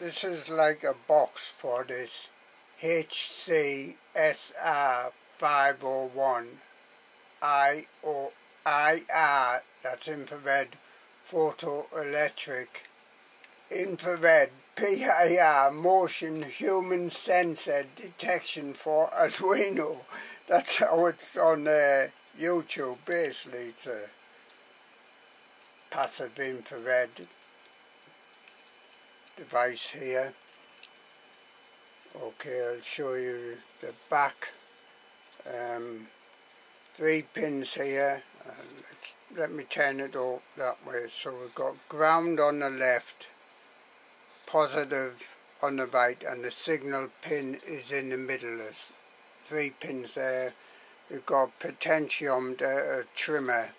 This is like a box for this SR501 IR, that's infrared photoelectric, infrared PIR motion human sensor detection for Arduino. That's how it's on YouTube. Basically it's a passive infrared device here. Okay, I'll show you the back. 3 pins here. Let me turn it up that way. So we've got ground on the left, positive on the right, and the signal pin is in the middle. There's 3 pins there. We've got potentiometer trimmer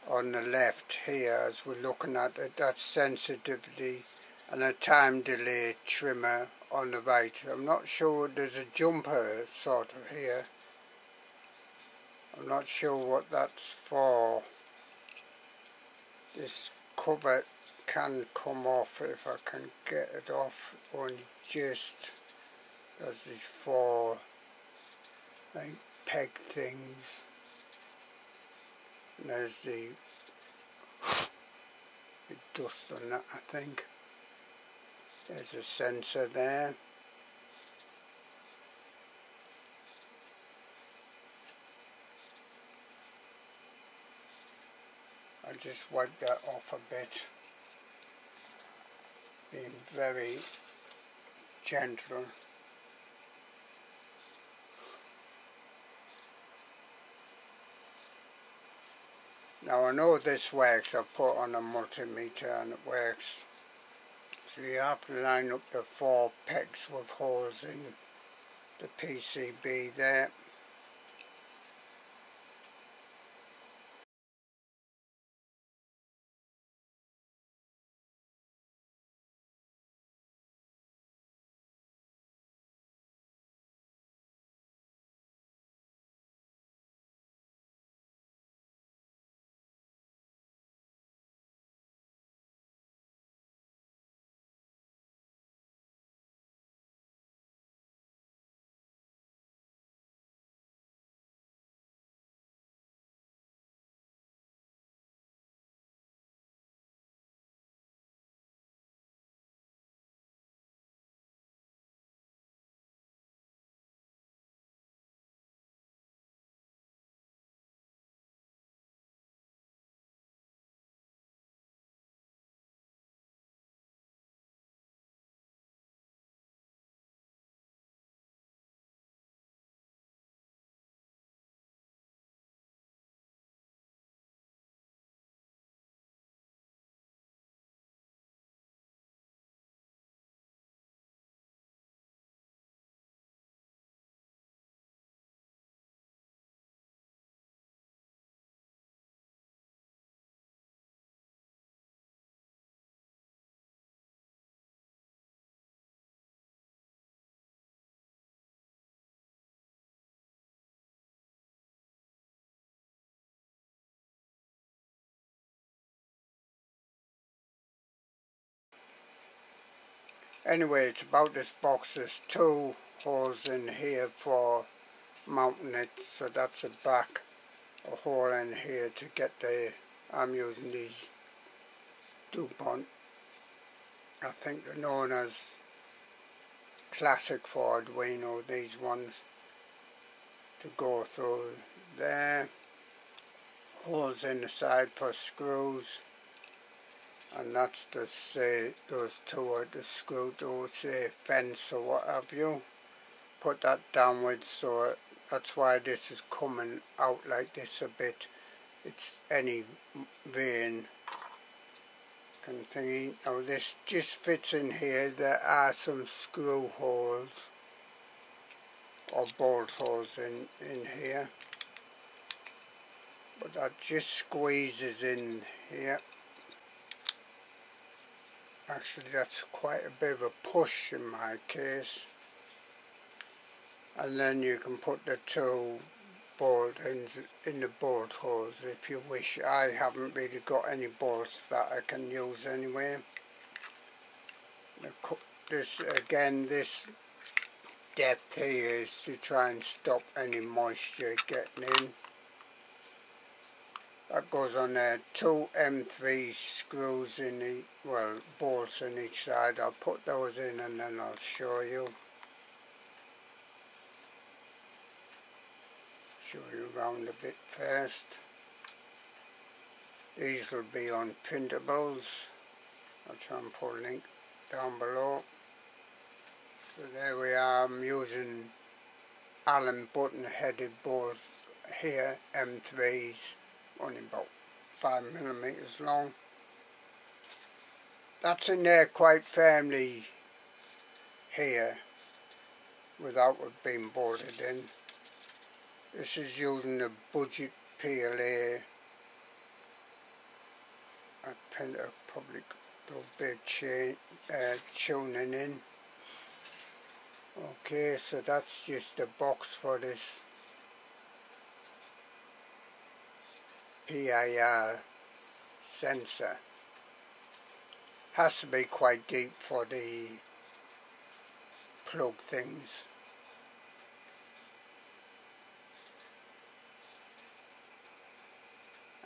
on the left here as we're looking at it. That's sensitivity, and a time delay trimmer on the right. I'm not sure, there's a jumper sort of here. I'm not sure what that's for. This cover can come off if I can get it off. Only just as these 4 like peg things. And there's the dust on that, I think. There's a sensor there. I'll just wipe that off a bit, being very gentle. Now I know this works. I put on a multimeter and it works. So you have to line up the 4 pegs with holes in the PCB there. Anyway, it's about this box. There's 2 holes in here for mounting it. So that's a back, a hole in here to get the, I'm using these DuPont, I think they're known as classic for Arduino, these ones, to go through there. Holes in the side for screws. And that's the say those 2 are the screw to say fence or what have you. Put that downwards, so that's why this is coming out like this a bit. It's any vein kind of thingy. Now this just fits in here. There are some screw holes or bolt holes in here, but that just squeezes in here. Actually, that's quite a bit of a push in my case. And then you can put the 2 bolt ends in the bolt holes if you wish. I haven't really got any bolts that I can use anyway. This again, this depth here is to try and stop any moisture getting in. That goes on there. 2 M3 screws in the, well, bolts on each side. I'll put those in and then I'll show you. Show you around a bit first. These will be on printables. I'll try and put a link down below. So there we are. I'm using Allen button headed bolts here, M3s, only about 5mm long. That's in there quite firmly here without it being bolted in. This is using the budget PLA. I printer probably do a bit tuning in. Okay, so that's just a box for this PIR sensor. Has to be quite deep for the plug things.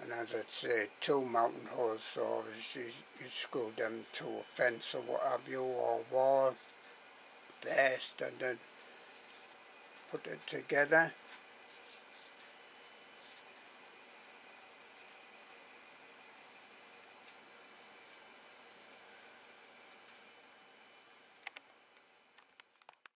And as I say, 2 mounting holes, so obviously you screw them to a fence or what have you, or wall first, and then put it together.